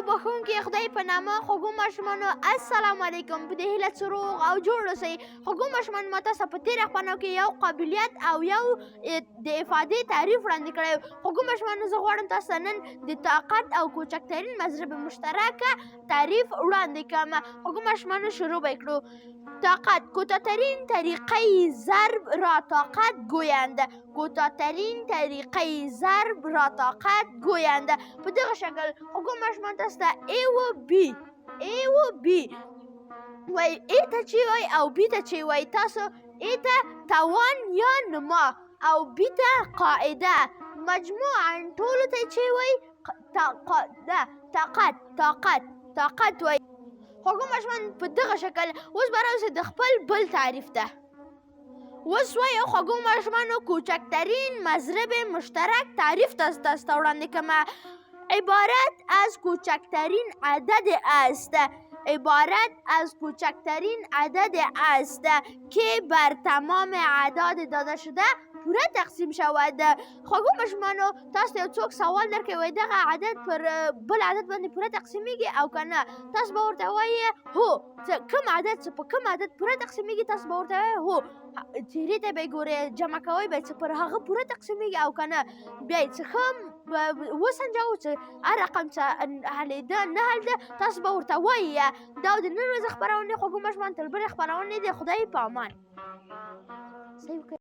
بخښونکي خدای په نامه خوږو ماشومانو السلام علیکم. په دې هیله چې روغ او جوړ اوسئ. خوږو ماشومان ما تاسو په تېره خپرونه کې یو قابلیت او یو د افادې تعریف وړاندې کړی. خوږو ماشومانو زه غواړم تاسو ته نن د طاقت او کوچکترین مضرب مشترکه تعریف وړاندې کړم. خوږو ماشومانو شروع به کړو. طاقت کوتاه‌ترین طریقه ضرب را طاقت گویند. کوتاه‌ترین طریقه ضرب را طاقت گویند. په دغه شکل خوږو ماشومان تاسو ته ای و بی وای ای ته چې وای او بی ته چې وای تاسو ای ته توان یا نما او بی ته قاعده مجموعاً ټولو ته چې وای طاقت وای. خوږو ماشومان په دغه شکل اوس به راوځئ د خپل بل تعریف ته. اوس وایو خوږو ماشومانو کوچکترین مضرب مشترک تعریف تاسو ته وړاندې کوم. عبارت از کوچکترین عدد است. عبارت از کوچکترین عدد است که بر تمام اعداد داده شده پوره تقسیم شود. خوږو ماشومانو تاسو ته یو څوک سوال درکوي وایي دغه عدد پر بل عدد باندې پوره تقسیمیږي او که نه؟ تاسو به ورته وایي هو. کوم عدد چې په کوم عدد پوره تقسیمیږي تاسو به ورته وایي هو. چهرې ته به یې ګورئ جمع کوئ به چې پر هغه پوره تقسیمیږي او که نه؟ بیا یې څه ښه وسنجوو چې هر رقم چې حلېده نه حلېده تاسو به ورته وایي. دا د نن ورځې خپرونې خوږو ماشومان تر بلې خپرونې د خدای په امان.